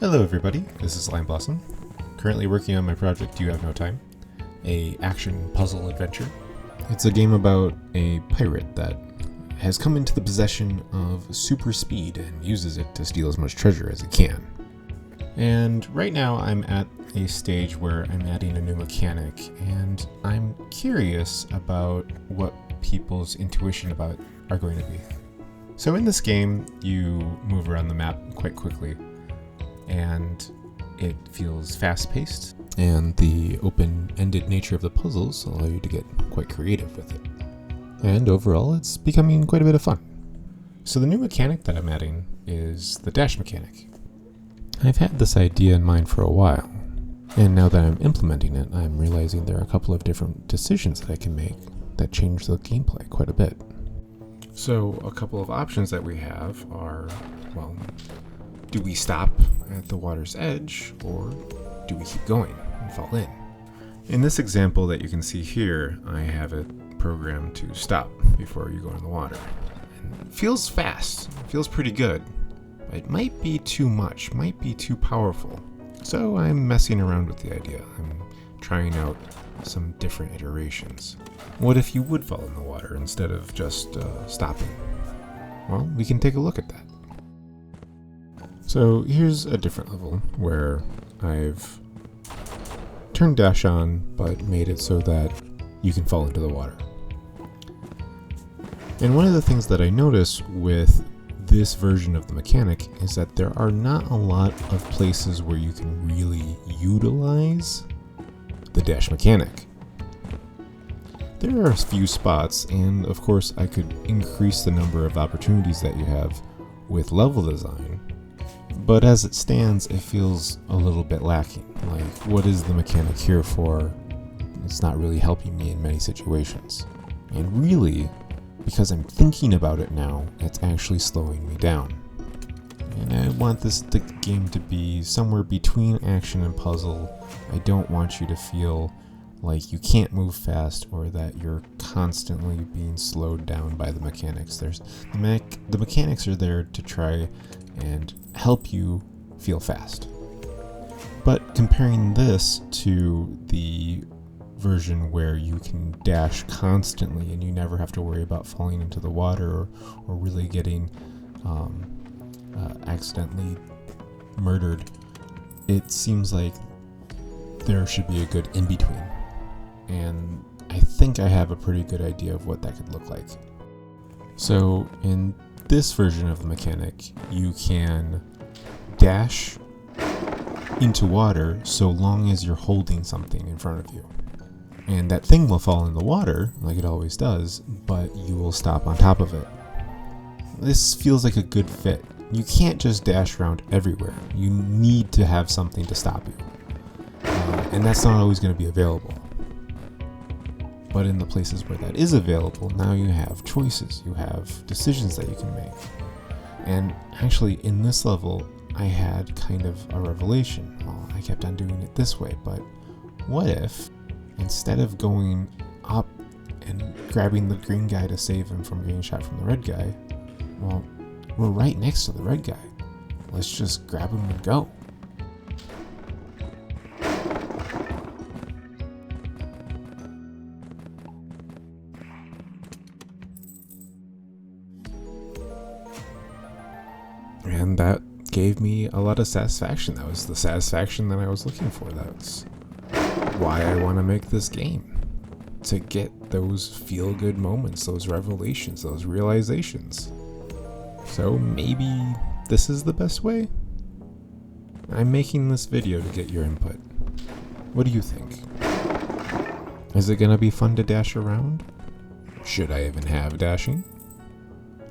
Hello everybody, this is Lime Blossom. Currently working on my project You Have No Time, a action puzzle adventure. It's a game about a pirate that has come into the possession of super speed and uses it to steal as much treasure as it can. And right now I'm at a stage where I'm adding a new mechanic, and I'm curious about what people's intuition about are going to be. So in this game, you move around the map quite quickly, and it feels fast-paced, and the open-ended nature of the puzzles allow you to get quite creative with it. And overall, it's becoming quite a bit of fun. So the new mechanic that I'm adding is the dash mechanic. I've had this idea in mind for a while, and now that I'm implementing it, I'm realizing there are a couple of different decisions that I can make that change the gameplay quite a bit. So a couple of options that we have are, well, do we stop at the water's edge, or do we keep going and fall in? In this example that you can see here, I have it programmed to stop before you go in the water. And it feels fast, it feels pretty good, but it might be too much, might be too powerful. So I'm messing around with the idea. I'm trying out some different iterations. What if you would fall in the water instead of just stopping? Well, we can take a look at that. So here's a different level where I've turned dash on, but made it so that you can fall into the water. And one of the things that I notice with this version of the mechanic is that there are not a lot of places where you can really utilize the dash mechanic. There are a few spots, and of course I could increase the number of opportunities that you have with level design. But as it stands, it feels a little bit lacking. Like, what is the mechanic here for? It's not really helping me in many situations. And really, because I'm thinking about it now, it's actually slowing me down. And I want the game to be somewhere between action and puzzle. I don't want you to feel like you can't move fast or that you're constantly being slowed down by the mechanics. The mechanics are there to try and help you feel fast. But comparing this to the version where you can dash constantly and you never have to worry about falling into the water or really getting accidentally murdered, it seems like there should be a good in-between. And I think I have a pretty good idea of what that could look like. So in this version of the mechanic, you can dash into water so long as you're holding something in front of you. And that thing will fall in the water, like it always does, but you will stop on top of it. This feels like a good fit. You can't just dash around everywhere. You need to have something to stop you. And that's not always going to be available. But in the places where that is available, now you have choices, you have decisions that you can make. And actually, in this level, I had kind of a revelation. Well, I kept on doing it this way, but what if, instead of going up and grabbing the green guy to save him from getting shot from the red guy, well, we're right next to the red guy. Let's just grab him and go. And that gave me a lot of satisfaction. That was the satisfaction that I was looking for. That's why I want to make this game. To get those feel-good moments, those revelations, those realizations. So maybe this is the best way? I'm making this video to get your input. What do you think? Is it going to be fun to dash around? Should I even have dashing?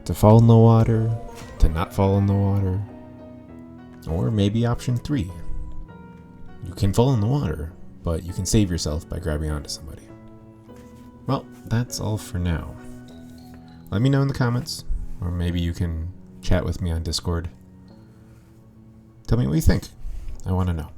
To fall in the water? To not fall in the water? Or maybe option 3. You can fall in the water, but you can save yourself by grabbing onto somebody. Well, that's all for now. Let me know in the comments, or maybe you can chat with me on Discord. Tell me what you think. I want to know.